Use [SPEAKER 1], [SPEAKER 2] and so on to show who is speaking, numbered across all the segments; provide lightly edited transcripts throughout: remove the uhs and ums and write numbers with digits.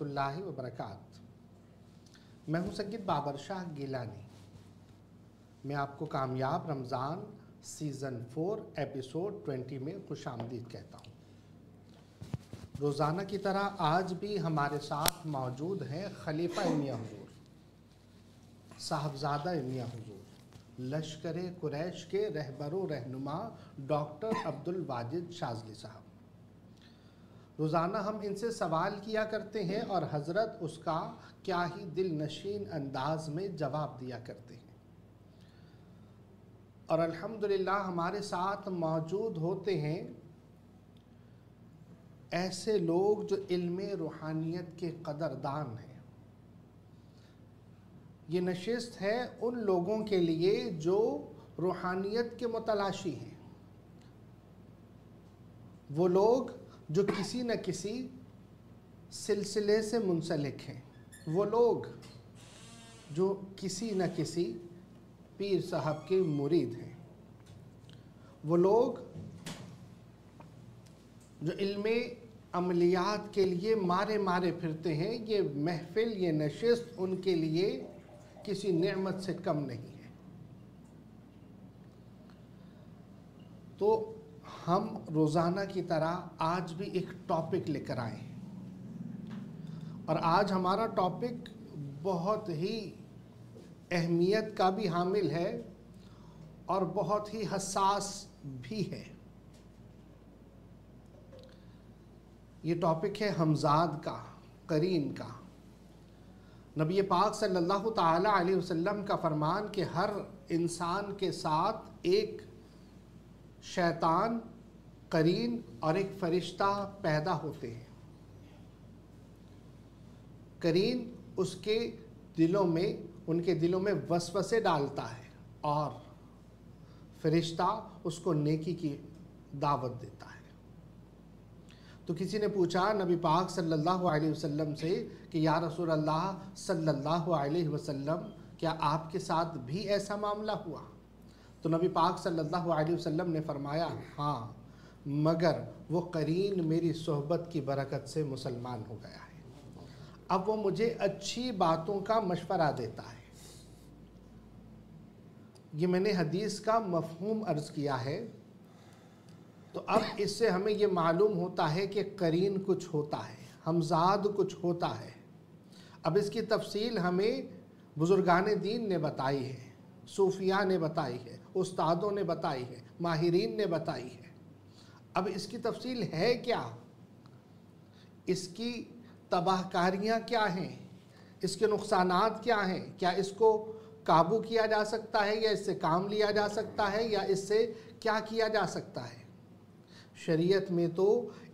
[SPEAKER 1] اللہ وبرکاتہ۔ میں ہوں سید بابر شاہ گیلانی۔ میں آپ کو کامیاب رمضان سیزن 4 ایپیسوڈ 20 میں خوش آمدید کہتا ہوں۔ روزانہ کی طرح آج بھی ہمارے ساتھ موجود ہیں خلیفہ میاں حضور، صاحبزادہ میاں حضور، لشکر قریش کے رہبر و رہنما ڈاکٹر عبدالواجد شاذلی صاحب۔ روزانہ ہم ان سے سوال کیا کرتے ہیں اور حضرت اس کا کیا ہی دل نشین انداز میں جواب دیا کرتے ہیں، اور الحمدللہ ہمارے ساتھ موجود ہوتے ہیں ایسے لوگ جو علم روحانیت کے قدردان ہیں۔ یہ نشست ہے ان لوگوں کے لیے جو روحانیت کے متلاشی ہیں، وہ لوگ جو کسی نہ کسی سلسلے سے منسلک ہیں، وہ لوگ جو کسی نہ کسی پیر صاحب کے مرید ہیں، وہ لوگ جو علم عملیات کے لیے مارے پھرتے ہیں۔ یہ محفل، یہ نشست ان کے لیے کسی نعمت سے کم نہیں ہے۔ تو ہم روزانہ کی طرح آج بھی ایک ٹاپک لے کر آئے ہیں، اور آج ہمارا ٹاپک بہت ہی اہمیت کا بھی حامل ہے اور بہت ہی حساس بھی ہے۔ یہ ٹاپک ہے ہمزاد کا، قرین کا۔ نبی پاک صلی اللہ تعالی علیہ وسلم کا فرمان کہ ہر انسان کے ساتھ ایک شیطان، قرین اور ایک فرشتہ پیدا ہوتے ہیں۔ قرین اس کے دلوں میں، ان کے دلوں میں وسوسے ڈالتا ہے، اور فرشتہ اس کو نیکی کی دعوت دیتا ہے۔ تو کسی نے پوچھا نبی پاک صلی اللہ علیہ وسلم سے کہ یا رسول اللہ صلی اللہ علیہ وسلم، کیا آپ کے ساتھ بھی ایسا معاملہ ہوا؟ تو نبی پاک صلی اللہ علیہ وسلم نے فرمایا ہاں، مگر وہ قرین میری صحبت کی برکت سے مسلمان ہو گیا ہے، اب وہ مجھے اچھی باتوں کا مشورہ دیتا ہے۔ یہ میں نے حدیث کا مفہوم عرض کیا ہے، تو اب اس سے ہمیں یہ معلوم ہوتا ہے کہ قرین کچھ ہوتا ہے، ہمزاد کچھ ہوتا ہے۔ اب اس کی تفصیل ہمیں بزرگان دین نے بتائی ہے، صوفیاء نے بتائی ہے، استادوں نے بتائی ہے، ماہرین نے بتائی ہے۔ اب اس کی تفصیل ہے کیا؟ اس کی تباہ کاریاں کیا ہیں؟ اس کے نقصانات کیا ہیں؟ کیا اس کو قابو کیا جا سکتا ہے، یا اس سے کام لیا جا سکتا ہے، یا اس سے کیا کیا جا سکتا ہے؟ شریعت میں تو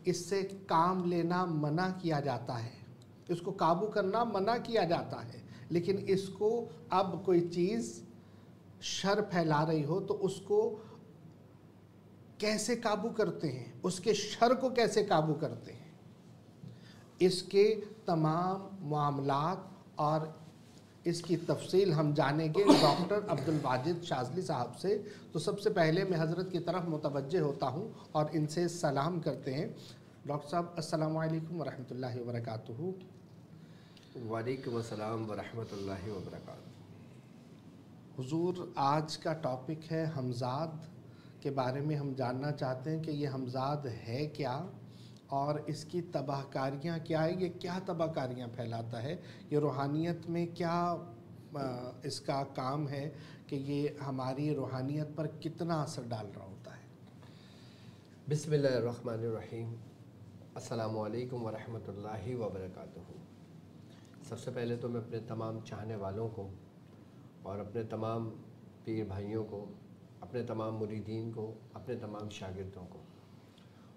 [SPEAKER 1] اس سے کام لینا منع کیا جاتا ہے، اس کو قابو کرنا منع کیا جاتا ہے، لیکن اس کو اب کوئی چیز شر پھیلا رہی ہو تو اس کو کیسے قابو کرتے ہیں، اس کے شر کو کیسے قابو کرتے ہیں، اس کے تمام معاملات اور اس کی تفصیل ہم جانیں گے ڈاکٹر عبدالواجد شاذلی صاحب سے۔ تو سب سے پہلے میں حضرت کی طرف متوجہ ہوتا ہوں اور ان سے سلام کرتے ہیں۔ ڈاکٹر صاحب السلام علیکم ورحمۃ اللہ وبرکاتہ۔
[SPEAKER 2] وعلیکم السلام ورحمۃ اللہ وبرکاتہ۔
[SPEAKER 1] حضور، آج کا ٹاپک ہے ہمزاد کے بارے میں۔ ہم جاننا چاہتے ہیں کہ یہ ہمزاد ہے کیا، اور اس کی تباہ کاریاں کیا ہے، یہ کیا تباہ کاریاں پھیلاتا ہے، یہ روحانیت میں کیا اس کا کام ہے کہ یہ ہماری روحانیت پر کتنا اثر ڈال رہا ہوتا ہے؟
[SPEAKER 2] بسم اللہ الرحمن الرحیم۔ السلام علیکم ورحمۃ اللہ وبرکاتہ۔ سب سے پہلے تو میں اپنے تمام چاہنے والوں کو اور اپنے تمام پیر بھائیوں کو، اپنے تمام مریدین کو، اپنے تمام شاگردوں کو،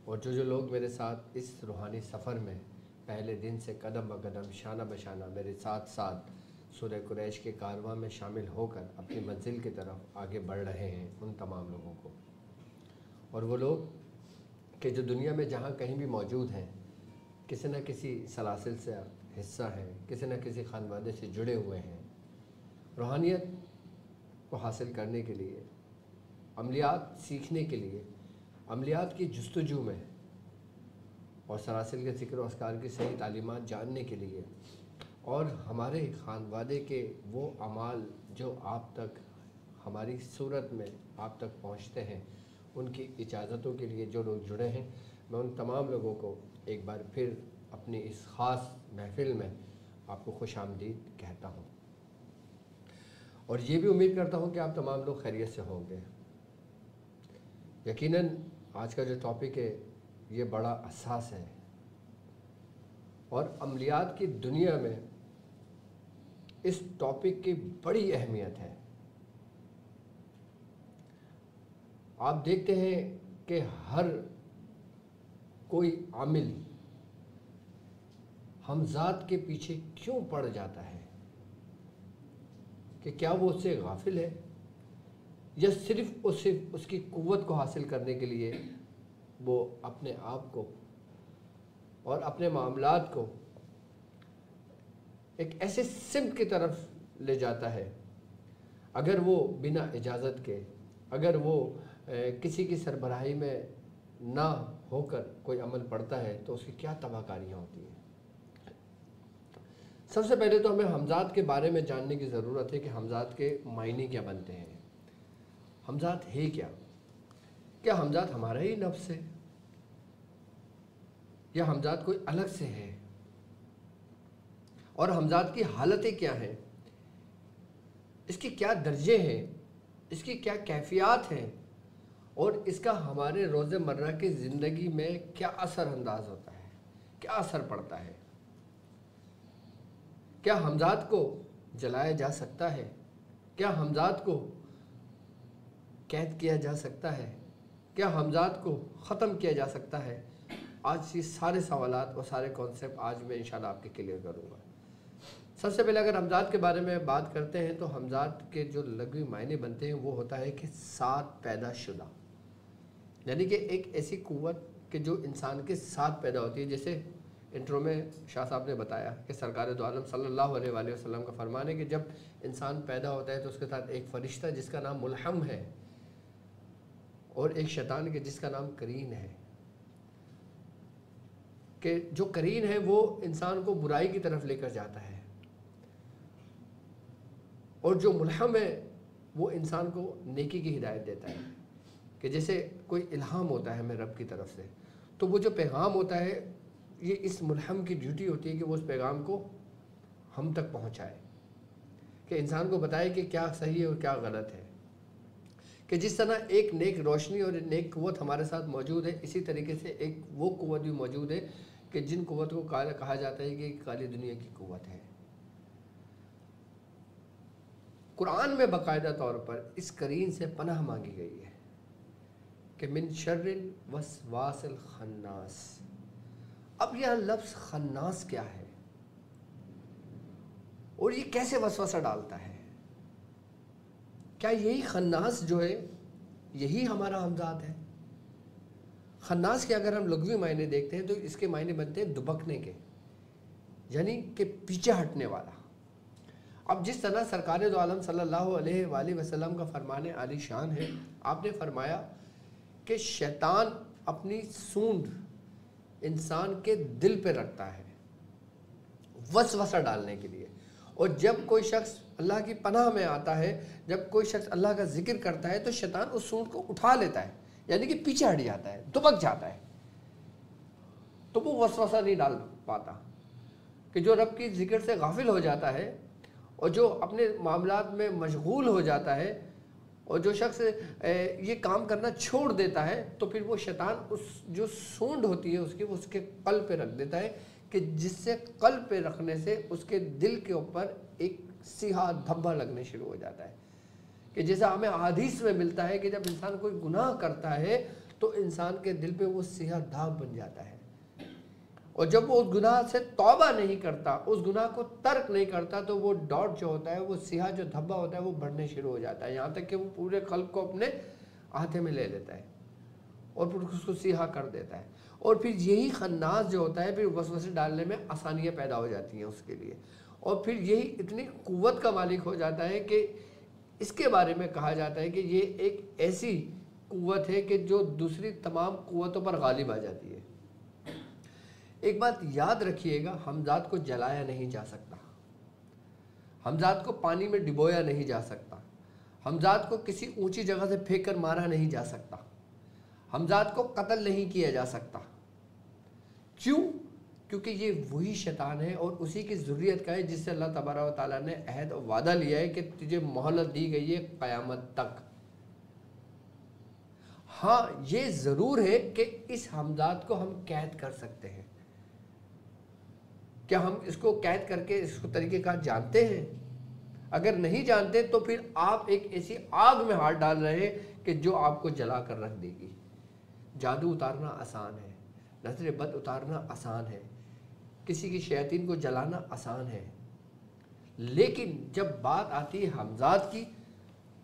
[SPEAKER 2] اور جو لوگ میرے ساتھ اس روحانی سفر میں پہلے دن سے قدم بہ قدم، شانہ بہ شانہ میرے ساتھ سورہ قریش کے کارواں میں شامل ہو کر اپنی منزل کی طرف آگے بڑھ رہے ہیں، ان تمام لوگوں کو، اور وہ لوگ کہ جو دنیا میں جہاں کہیں بھی موجود ہیں، کسی نہ کسی سلاسل سے حصہ ہیں، کسی نہ کسی خانوادے سے جڑے ہوئے ہیں، روحانیت کو حاصل کرنے کے لیے، عملیات سیکھنے کے لیے، عملیات کی جستجو میں، اور سلاسل کے ذکر و اذکار کی صحیح تعلیمات جاننے کے لیے اور ہمارے خانوادے کے وہ اعمال جو آپ تک ہماری صورت میں آپ تک پہنچتے ہیں ان کی اجازتوں کے لیے جو لوگ جڑے ہیں، میں ان تمام لوگوں کو ایک بار پھر اپنی اس خاص محفل میں آپ کو خوش آمدید کہتا ہوں، اور یہ بھی امید کرتا ہوں کہ آپ تمام لوگ خیریت سے ہوں گے۔ یقیناً آج کا جو ٹاپک ہے یہ بڑا حساس ہے، اور عملیات کی دنیا میں اس ٹاپک کی بڑی اہمیت ہے۔ آپ دیکھتے ہیں کہ ہر کوئی عامل ہمزاد کے پیچھے کیوں پڑ جاتا ہے، کہ کیا وہ اس سے غافل ہے یا صرف اس کی قوت کو حاصل کرنے کے لیے وہ اپنے آپ کو اور اپنے معاملات کو ایک ایسے سمت کی طرف لے جاتا ہے، اگر وہ بنا اجازت کے، اگر وہ کسی کی سربراہی میں نہ ہو کر کوئی عمل پڑتا ہے تو اس کی کیا تباہ کاریاں ہوتی ہیں۔ سب سے پہلے تو ہمیں ہمزاد کے بارے میں جاننے کی ضرورت ہے کہ ہمزاد کے معنی کیا بنتے ہیں، ہمزاد ہے کیا ہمزاد ہمارا ہی نفس ہے یا ہمزاد کوئی الگ سے ہے، اور ہمزاد کی حالتیں کیا ہیں، اس کے کیا درجے ہیں، اس کی کیا کیفیات ہیں، اور اس کا ہمارے روز مرہ کی زندگی میں کیا اثر انداز ہوتا ہے، کیا اثر پڑتا ہے۔ کیا ہمزاد کو جلایا جا سکتا ہے؟ کیا ہمزاد کو قید کیا جا سکتا ہے؟ کیا ہمزاد کو ختم کیا جا سکتا ہے؟ آج یہ سارے سوالات اور سارے کانسیپٹ آج میں انشاءاللہ آپ کے کلیئر کروں گا۔ سب سے پہلے اگر ہمزاد کے بارے میں بات کرتے ہیں تو ہمزاد کے جو لغوی معنی بنتے ہیں وہ ہوتا ہے کہ ساتھ پیدا شدہ، یعنی کہ ایک ایسی قوت کہ جو انسان کے ساتھ پیدا ہوتی ہے۔ جیسے انٹرو میں شاہ صاحب نے بتایا کہ سرکار دو عالم صلی اللہ علیہ وآلہ وسلم کا فرمان ہے کہ جب انسان پیدا ہوتا ہے تو اس کے ساتھ ایک فرشتہ جس کا نام ملحم ہے اور ایک شیطان کے جس کا نام کرین ہے، کہ جو کرین ہے وہ انسان کو برائی کی طرف لے کر جاتا ہے، اور جو ملحم ہے وہ انسان کو نیکی کی ہدایت دیتا ہے، کہ جیسے کوئی الہام ہوتا ہے ہمیں رب کی طرف سے، تو وہ جو پیغام ہوتا ہے یہ اس ملحم کی ڈیوٹی ہوتی ہے کہ وہ اس پیغام کو ہم تک پہنچائے، کہ انسان کو بتائے کہ کیا صحیح ہے اور کیا غلط ہے۔ کہ جس طرح ایک نیک روشنی اور نیک قوت ہمارے ساتھ موجود ہے، اسی طریقے سے ایک وہ قوت بھی موجود ہے کہ جن قوت کو کہا جاتا ہے کہ کالی دنیا کی قوت ہے۔ قرآن میں باقاعدہ طور پر اس کرین سے پناہ مانگی گئی ہے کہ من شر الوسواس الخناس۔ اب یہ لفظ خناس کیا ہے اور یہ کیسے وسوسہ ڈالتا ہے؟ کیا یہی خناس جو ہے یہی ہمارا ہمزاد ہے؟ خناس کے اگر ہم لغوی معنی دیکھتے ہیں تو اس کے معنی بنتے ہیں دبکنے کے، یعنی کہ پیچھے ہٹنے والا۔ اب جس طرح سرکار دو عالم صلی اللہ علیہ وآلہ وسلم کا فرمان عالی شان ہے، آپ نے فرمایا کہ شیطان اپنی سونڈ انسان کے دل پہ رکھتا ہے وسوسہ ڈالنے کے لیے، اور جب کوئی شخص اللہ کی پناہ میں آتا ہے، جب کوئی شخص اللہ کا ذکر کرتا ہے تو شیطان اس سونڈ کو اٹھا لیتا ہے، یعنی کہ پیچھے ہٹ جاتا ہے، دبک جاتا ہے، تو وہ وسوسہ نہیں ڈال پاتا۔ کہ جو رب کی ذکر سے غافل ہو جاتا ہے اور جو اپنے معاملات میں مشغول ہو جاتا ہے اور جو شخص یہ کام کرنا چھوڑ دیتا ہے تو پھر وہ شیطان اس جو سونڈ ہوتی ہے اس کی، وہ اس کے قلب پہ رکھ دیتا ہے، کہ جس سے قلب پہ رکھنے سے اس کے دل کے اوپر ایک سیاہ دھبا لگنے شروع ہو جاتا ہے۔ کہ جیسا ہمیں حدیث میں ملتا ہے کہ جب انسان کوئی گناہ کرتا ہے تو انسان کے دل پہ وہ سیاہ داغ بن جاتا ہے، اور جب وہ اس گناہ سے توبہ نہیں کرتا، اس گناہ کو ترک نہیں کرتا، تو وہ ڈاٹ جو ہوتا ہے، وہ سیاہ جو دھبا ہوتا ہے وہ بڑھنے شروع ہو جاتا ہے، یہاں تک کہ وہ پورے قلب کو اپنے ہاتھے میں لے لیتا ہے اور پھر اس کو سیاہ کر دیتا ہے۔ اور پھر یہی خناس جو ہوتا ہے پھر وسوسے ڈالنے میں آسانیاں پیدا ہو جاتی ہیں اس کے لیے، اور پھر یہی اتنی قوت کا مالک ہو جاتا ہے کہ اس کے بارے میں کہا جاتا ہے کہ یہ ایک ایسی قوت ہے کہ جو دوسری تمام قوتوں پر غالب آ جاتی ہے۔ ایک بات یاد رکھیے گا، حمزات کو جلایا نہیں جا سکتا، حمزات کو پانی میں ڈبویا نہیں جا سکتا، حمزات کو کسی اونچی جگہ سے پھینک کر مارا نہیں جا سکتا، حمزات کو قتل نہیں کیا جا سکتا۔ کیوں؟ کیونکہ یہ وہی شیطان ہے اور اسی کی ذریت کا ہے جس سے اللہ تبارک و تعالیٰ نے عہد و وعدہ لیا ہے کہ تجھے مہلت دی گئی ہے قیامت تک۔ ہاں یہ ضرور ہے کہ اس حمزات کو ہم قید کر سکتے ہیں۔ کیا ہم اس کو قید کر کے اس کو طریقہ کار جانتے ہیں؟ اگر نہیں جانتے تو پھر آپ ایک ایسی آگ میں ہاتھ ڈال رہے ہیں کہ جو آپ کو جلا کر رکھ دے گی۔ جادو اتارنا آسان ہے، نظر بد اتارنا آسان ہے، کسی کی شیاطین کو جلانا آسان ہے، لیکن جب بات آتی ہے حمزات کی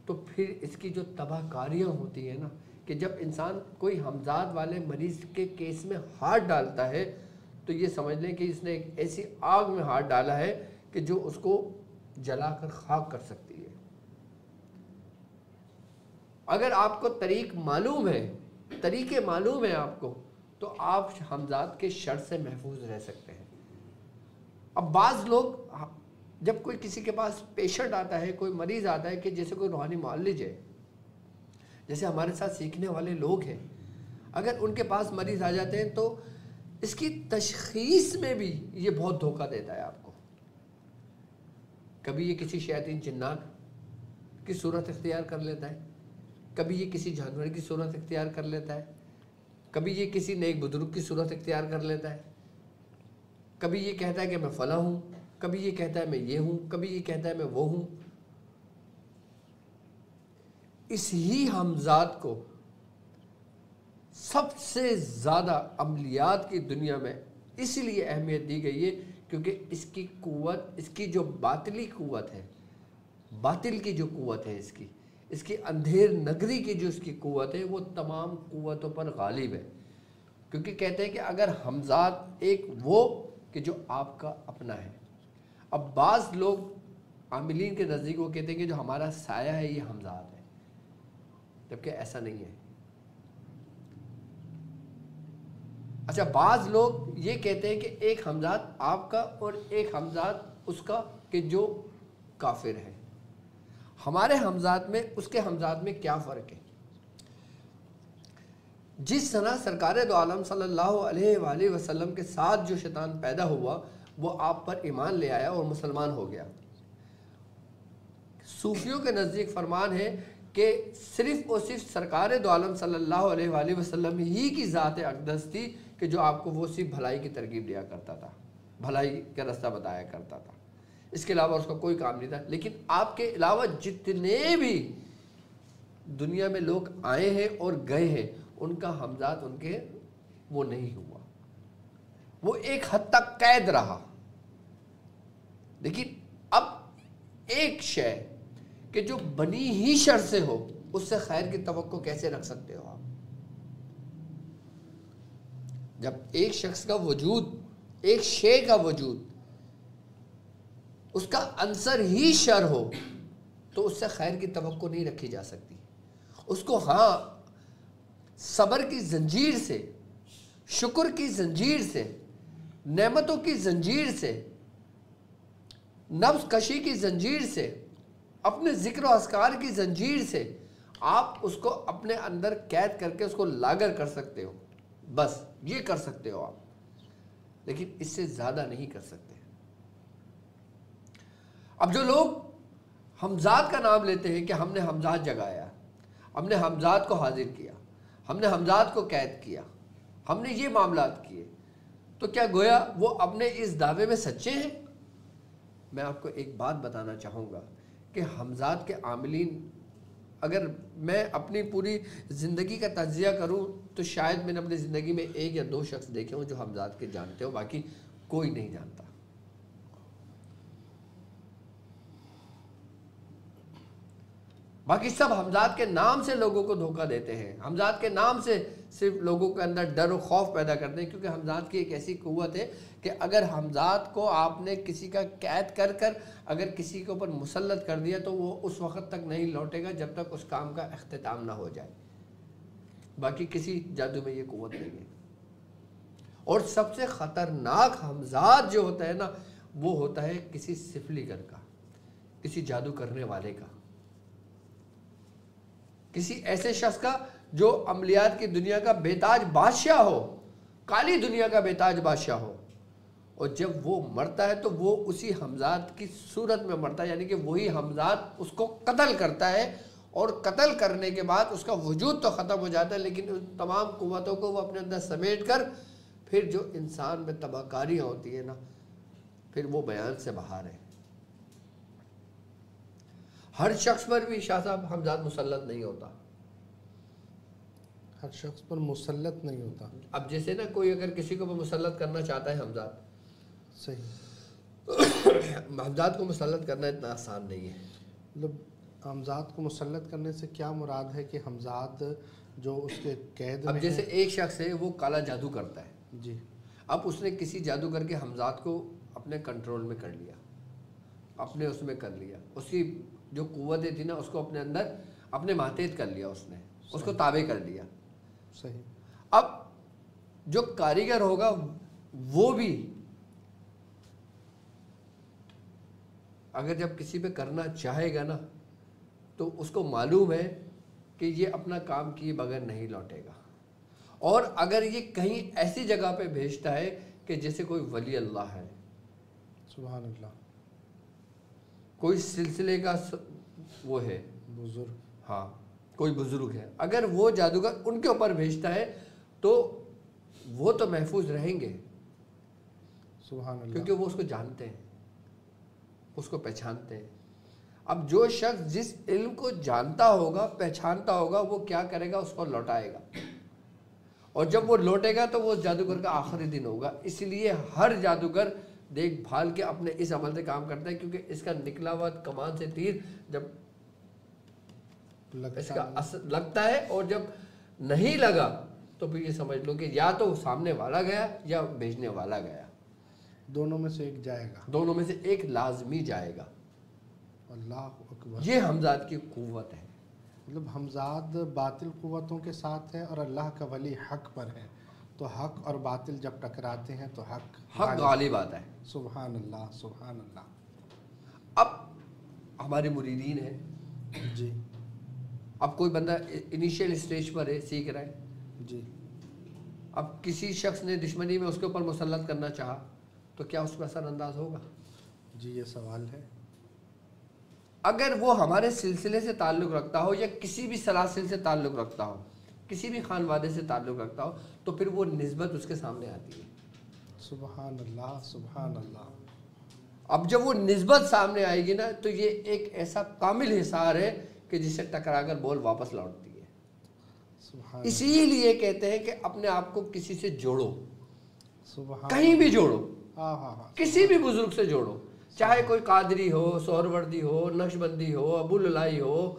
[SPEAKER 2] تو پھر اس کی جو تباہ کاریاں ہوتی ہیں نا، کہ جب انسان کوئی حمزات والے مریض کے کیس میں ہاتھ ڈالتا ہے تو یہ سمجھ لیں کہ اس نے ایک ایسی آگ میں ہاتھ ڈالا ہے کہ جو اس کو جلا کر خاک کر سکتی ہے۔ اگر آپ کو طریقے معلوم ہے آپ کو، تو آپ حمزات کے شر سے محفوظ رہ سکتے ہیں۔ اب بعض لوگ جب کوئی کسی کے پاس پیشنٹ آتا ہے، کوئی مریض آتا ہے کہ جیسے کوئی روحانی معالج ہے، جیسے ہمارے ساتھ سیکھنے والے لوگ ہیں، اگر ان کے پاس مریض آ جاتے ہیں تو اس کی تشخیص میں بھی یہ بہت دھوکہ دیتا ہے آپ کو۔ کبھی یہ کسی شیاطین جنات کی صورت اختیار کر لیتا ہے، کبھی یہ کسی جانور کی صورت اختیار کر لیتا ہے، کبھی یہ کسی نیک بزرگ کی صورت اختیار کر لیتا ہے، کبھی یہ کہتا ہے کہ میں فلاں ہوں، کبھی یہ کہتا ہے میں یہ ہوں، کبھی یہ کہتا ہے میں وہ ہوں۔ اس ہی حمزات کو سب سے زیادہ عملیات کی دنیا میں اس لیے اہمیت دی گئی ہے کیونکہ اس کی قوت، اس کی جو باطلی قوت ہے، باطل کی جو قوت ہے، اس کی اندھیر نگری کی جو اس کی قوت ہے، وہ تمام قوتوں پر غالب ہے۔ کیونکہ کہتے ہیں کہ اگر حمزات ایک وہ کہ جو آپ کا اپنا ہے۔ اب بعض لوگ عاملین کے نزدیک وہ کہتے ہیں کہ جو ہمارا سایہ ہے یہ حمزات ہے، جبکہ ایسا نہیں ہے۔ اچھا، بعض لوگ یہ کہتے ہیں کہ ایک حمزات آپ کا اور ایک حمزات اس کا کہ جو کافر ہے۔ ہمارے حمزات میں اس کے حمزات میں کیا فرق ہے؟ جس طرح سرکار دو عالم صلی اللہ علیہ وآلہ وسلم کے ساتھ جو شیطان پیدا ہوا وہ آپ پر ایمان لے آیا اور مسلمان ہو گیا۔ صوفیوں کے نزدیک فرمان ہے کہ صرف اور صرف سرکار دو عالم صلی اللہ علیہ وآلہ وسلم ہی کی ذات اقدس تھی کہ جو آپ کو وہ صرف بھلائی کی ترغیب دیا کرتا تھا، بھلائی کا رستہ بتایا کرتا تھا، اس کے علاوہ اس کا کوئی کام نہیں تھا۔ لیکن آپ کے علاوہ جتنے بھی دنیا میں لوگ آئے ہیں اور گئے ہیں، ان کا حمزات ان کے وہ نہیں ہوا، وہ ایک حد تک قید رہا۔ لیکن اب ایک شے کہ جو بنی ہی شر سے ہو، اس سے خیر کی توقع کیسے رکھ سکتے ہو آپ؟ جب ایک شخص کا وجود، ایک شے کا وجود، اس کا عنصر ہی شر ہو تو اس سے خیر کی توقع نہیں رکھی جا سکتی۔ اس کو ہاں صبر کی زنجیر سے، شکر کی زنجیر سے، نعمتوں کی زنجیر سے، نفس کشی کی زنجیر سے، اپنے ذکر و اذکار کی زنجیر سے آپ اس کو اپنے اندر قید کر کے اس کو لاگر کر سکتے ہو، بس یہ کر سکتے ہو آپ، لیکن اس سے زیادہ نہیں کر سکتے۔ اب جو لوگ حمزات کا نام لیتے ہیں کہ ہم نے حمزات جگایا، ہم نے حمزات کو حاضر کیا، ہم نے حمزات کو قید کیا، ہم نے یہ معاملات کیے، تو کیا گویا وہ اپنے اس دعوے میں سچے ہیں؟ میں آپ کو ایک بات بتانا چاہوں گا کہ حمزات کے عاملین، اگر میں اپنی پوری زندگی کا تجزیہ کروں تو شاید میں نے اپنی زندگی میں ایک یا دو شخص دیکھے ہوں جو حمزات کے جانتے ہو، باقی کوئی نہیں جانتا۔ باقی سب حمزات کے نام سے لوگوں کو دھوکہ دیتے ہیں، حمزات کے نام سے صرف لوگوں کے اندر ڈر و خوف پیدا کرتے ہیں، کیونکہ حمزات کی ایک ایسی قوت ہے کہ اگر حمزات کو آپ نے کسی کا قید کر کر اگر کسی کے اوپر مسلط کر دیا تو وہ اس وقت تک نہیں لوٹے گا جب تک اس کام کا اختتام نہ ہو جائے۔ باقی کسی جادو میں یہ قوت نہیں ہے۔ اور سب سے خطرناک ہمزاد جو ہوتا ہے نا وہ ہوتا ہے کسی سفلی گر کا، کسی جادو کرنے والے کا، کسی ایسے شخص کا جو عملیات کی دنیا کا بیتاج بادشاہ ہو، کالی دنیا کا بیتاج بادشاہ ہو، اور جب وہ مرتا ہے تو وہ اسی ہمزاد کی صورت میں مرتا ہے، یعنی کہ وہی ہمزاد اس کو قتل کرتا ہے، اور قتل کرنے کے بعد اس کا وجود تو ختم ہو جاتا ہے لیکن ان تمام قوتوں کو وہ اپنے اندر سمیٹ کر پھر جو انسان میں تباہ کاریاں ہوتی ہیں نا پھر وہ بیان سے باہر ہے۔ ہر شخص پر بھی شاہ صاحب ہمزاد مسلط نہیں ہوتا،
[SPEAKER 1] ہر شخص پر مسلط نہیں ہوتا۔
[SPEAKER 2] اب جیسے نا کوئی اگر کسی کو مسلط کرنا چاہتا ہے ہمزاد،
[SPEAKER 1] صحیح،
[SPEAKER 2] ہمزاد کو مسلط کرنا اتنا آسان نہیں ہے۔
[SPEAKER 1] مطلب ہمزاد کو مسلط کرنے سے کیا مراد ہے کہ ہمزاد جو اس کے قید میں
[SPEAKER 2] اب جیسے ایک شخص ہے وہ کالا جادو کرتا ہے،
[SPEAKER 1] جی،
[SPEAKER 2] اب اس نے کسی جادو کر کے ہمزاد کو اپنے کنٹرول میں کر لیا، اپنے اس میں کر لیا، اس کی جو قوتیں تھی نا اس کو اپنے اندر اپنے ماتحت کر لیا، اس نے اس کو تابع کر لیا۔
[SPEAKER 1] صحیح،
[SPEAKER 2] اب جو کاریگر ہوگا وہ بھی اگر جب کسی پہ کرنا چاہے گا نا تو اس کو معلوم ہے کہ یہ اپنا کام کیے بغیر نہیں لوٹے گا، اور اگر یہ کہیں ایسی جگہ پہ بھیجتا ہے کہ جیسے کوئی ولی اللہ ہے،
[SPEAKER 1] سبحان اللہ،
[SPEAKER 2] کوئی سلسلے کا وہ ہے
[SPEAKER 1] بزرگ،
[SPEAKER 2] ہاں کوئی بزرگ ہے، اگر وہ جادوگر ان کے اوپر بھیجتا ہے تو وہ تو محفوظ رہیں گے
[SPEAKER 1] سبحان اللہ،
[SPEAKER 2] کیونکہ وہ اس کو جانتے ہیں، اس کو پہچانتے ہیں۔ اب جو شخص جس علم کو جانتا ہوگا پہچانتا ہوگا وہ کیا کرے گا، اس کو لوٹائے گا، اور جب وہ لوٹے گا تو وہ جادوگر کا آخری دن ہوگا۔ اس لیے ہر جادوگر دیکھ بھال کے اپنے اس عمل سے کام کرتا ہے، کیونکہ اس کا نکلا ہوا کمان سے تیر جب اس کا اثر لگتا ہے اور جب نہیں لگا تو پھر یہ سمجھ لو کہ یا تو سامنے والا گیا یا بھیجنے والا گیا،
[SPEAKER 1] دونوں میں سے ایک جائے گا،
[SPEAKER 2] دونوں میں سے ایک لازمی جائے گا۔
[SPEAKER 1] اللہ اکبر،
[SPEAKER 2] یہ ہمزاد کی قوت ہے۔
[SPEAKER 1] مطلب ہمزاد باطل قوتوں کے ساتھ ہے اور اللہ کا ولی حق پر ہے، تو حق اور باطل جب ٹکراتے ہیں تو حق
[SPEAKER 2] غالب آتا ہے۔
[SPEAKER 1] سبحان اللہ، سبحان اللہ۔
[SPEAKER 2] اب ہمارے مریدین ہیں،
[SPEAKER 1] جی
[SPEAKER 2] اب کوئی بندہ انیشیل اسٹیج پر ہے، سیکھ رہا ہے،
[SPEAKER 1] جی،
[SPEAKER 2] اب کسی شخص نے دشمنی میں اس کے اوپر مسلط کرنا چاہا تو کیا اس پہ اثر انداز ہوگا؟
[SPEAKER 1] جی یہ سوال ہے۔
[SPEAKER 2] اگر وہ ہمارے سلسلے سے تعلق رکھتا ہو یا کسی بھی سلاسل سے تعلق رکھتا ہو، کسی بھی خانوادے سے تعلق رکھتا ہو، تو پھر وہ نسبت اس کے سامنے آتی ہے۔
[SPEAKER 1] سبحان اللہ، سبحان اللہ۔
[SPEAKER 2] اب جب وہ نسبت سامنے آئے گی نا تو یہ ایک ایسا کامل حصار ہے کہ جسے ٹکرا کر بول واپس لوٹتی ہے۔
[SPEAKER 1] سبحان
[SPEAKER 2] اسی لیے کہتے ہیں کہ اپنے آپ کو کسی سے جوڑو،
[SPEAKER 1] سبحان،
[SPEAKER 2] کہیں بھی جوڑو،
[SPEAKER 1] ہاں ہاں ہاں،
[SPEAKER 2] کسی بھی بزرگ سے جوڑو، چاہے کوئی قادری ہو، سہروردی ہو، نقشبندی ہو، ابو العلائی ہو،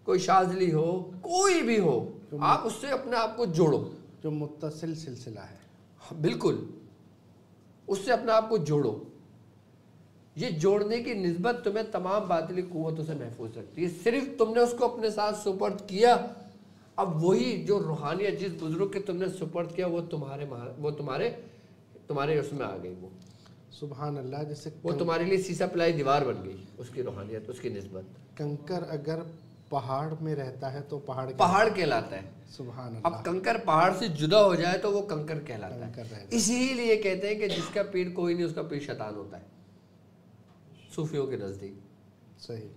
[SPEAKER 2] کوئی شاذلی ہو، کوئی بھی ہو، آپ اس سے اپنے آپ کو جوڑو،
[SPEAKER 1] جو متصل سلسلہ ہے،
[SPEAKER 2] بالکل اس سے اپنے آپ کو جوڑو۔ یہ جوڑنے کی نسبت تمہیں تمام باطلی قوتوں سے محفوظ رکھتی ہے، صرف تم نے اس کو اپنے ساتھ سپرد کیا، اب وہی جو روحانیت جس بزرگ کے تم نے سپرد کیا وہ تمہارے اس میں آ گئی،
[SPEAKER 1] سبحان اللہ۔ جیسے
[SPEAKER 2] وہ تمہارے لیے سیسا پلائی دیوار بن گئی، اس کی روحانیت، اس کی نسبت۔
[SPEAKER 1] کنکر اگر پہاڑ میں رہتا ہے تو
[SPEAKER 2] پہاڑ کہلاتا ہے۔
[SPEAKER 1] سبحان
[SPEAKER 2] اب
[SPEAKER 1] اللہ،
[SPEAKER 2] کنکر پہاڑ سے جدا ہو جائے تو وہ کنکر کہلاتا
[SPEAKER 1] کنکر
[SPEAKER 2] ہے۔
[SPEAKER 1] رہ جائے۔
[SPEAKER 2] اسی لیے کہتے ہیں کہ جس کا پیر کوئی نہیں اس کا پیر شیطان ہوتا ہے، صوفیوں کے نزدیک۔
[SPEAKER 1] صحیح،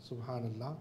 [SPEAKER 1] سبحان اللہ۔